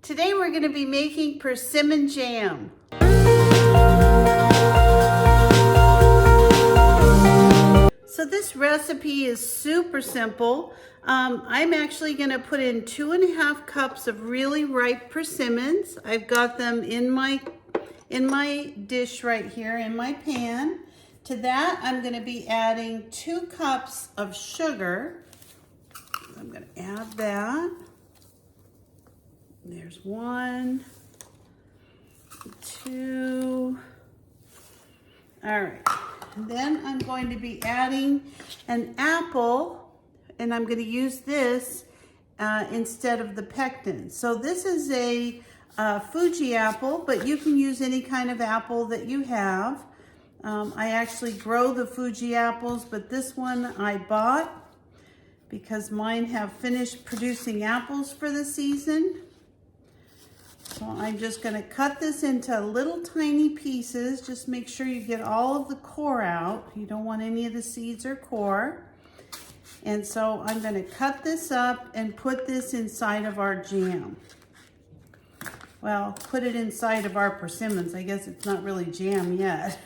Today we're going to be making persimmon jam. So this recipe is super simple. I'm actually going to put in 2.5 cups of really ripe persimmons. I've got them in my dish right here in my pan. To that I'm going to be adding 2 cups of sugar. I'm going to add that. There's 1, 2. All right. And then I'm going to be adding an apple, and I'm going to use this instead of the pectin. So this is a Fuji apple, but you can use any kind of apple that you have. I actually grow the Fuji apples, but this one I bought because mine have finished producing apples for the season. So I'm just going to cut this into little tiny pieces. Just make sure you get all of the core out. You don't want any of the seeds or core. And so I'm going to cut this up and put this inside of our jam. Well, put it inside of our persimmons. I guess it's not really jam yet.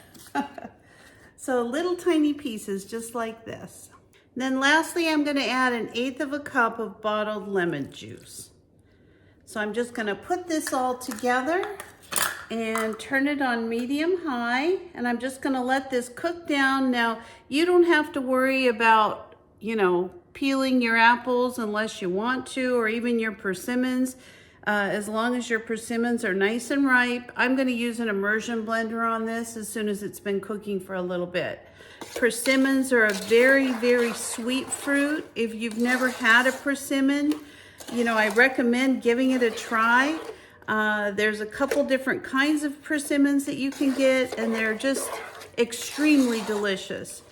So little tiny pieces just like this. Then lastly, I'm going to add 1/8 cup of bottled lemon juice. So I'm just going to put this all together and turn it on medium high, and I'm just going to let this cook down. Now, you don't have to worry about, peeling your apples unless you want to, or even your persimmons, as long as your persimmons are nice and ripe. I'm going to use an immersion blender on this as soon as it's been cooking for a little bit. Persimmons are a very, very sweet fruit. If you've never had a persimmon, I recommend giving it a try. There's a couple different kinds of persimmons that you can get, and they're just extremely delicious.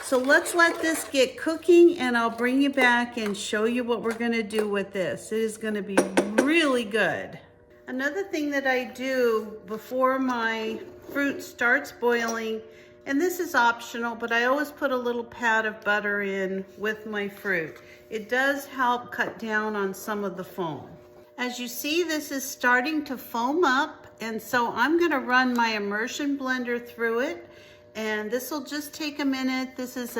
So let's let this get cooking, and I'll bring you back and show you what we're going to do with this. It is going to be really good. Another thing that I do before my fruit starts boiling, and this is optional, but I always put a little pat of butter in with my fruit. It does help cut down on some of the foam. As you see, this is starting to foam up, and so I'm going to run my immersion blender through it, and this will just take a minute. This is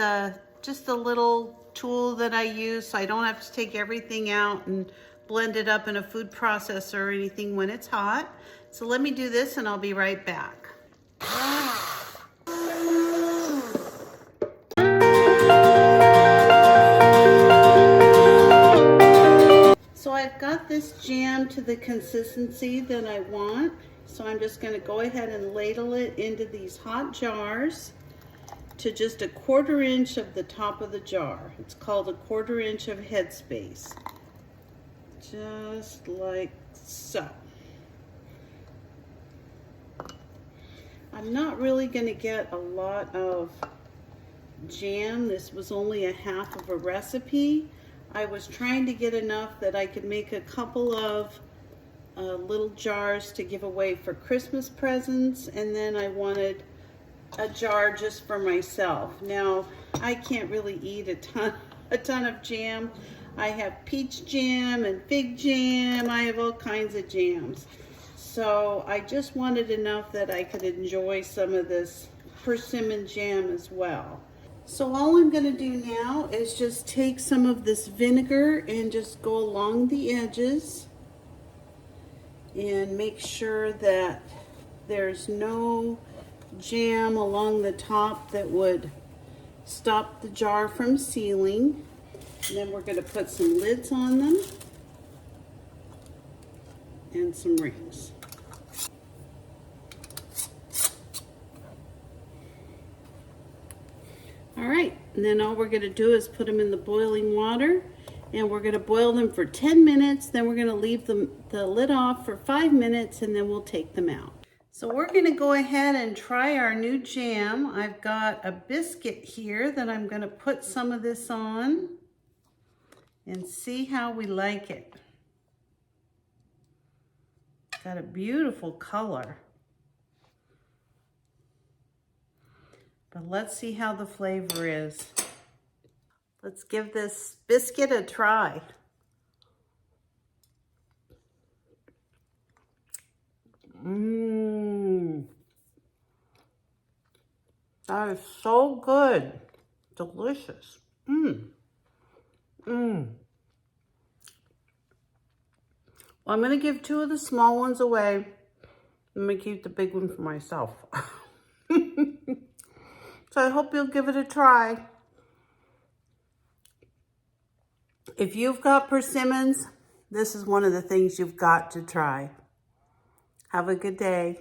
just a little tool that I use, so I don't have to take everything out and blend it up in a food processor or anything when it's hot. So let me do this, and I'll be right back. So I've got this jam to the consistency that I want. So I'm just going to go ahead and ladle it into these hot jars to just 1/4 inch of the top of the jar. It's called 1/4 inch of headspace. Just like so. I'm not really going to get a lot of jam. This was only 1/2 of a recipe. I was trying to get enough that I could make a couple of little jars to give away for Christmas presents, and then I wanted a jar just for myself. Now, I can't really eat a ton of jam. I have peach jam and fig jam. I have all kinds of jams. So I just wanted enough that I could enjoy some of this persimmon jam as well. So all I'm going to do now is just take some of this vinegar and just go along the edges and make sure that there's no jam along the top that would stop the jar from sealing. And then we're going to put some lids on them and some rings. All right, and then all we're going to do is put them in the boiling water, and we're going to boil them for 10 minutes. Then we're going to leave the lid off for 5 minutes, and then we'll take them out. So we're going to go ahead and try our new jam. I've got a biscuit here that I'm going to put some of this on and see how we like it. Got a beautiful color. But let's see how the flavor is. Let's give this biscuit a try. That is so good. Delicious. Mmm. Mmm. Well, I'm going to give 2 of the small ones away. I'm going to keep the big one for myself. So I hope you'll give it a try. If you've got persimmons, this is one of the things you've got to try. Have a good day.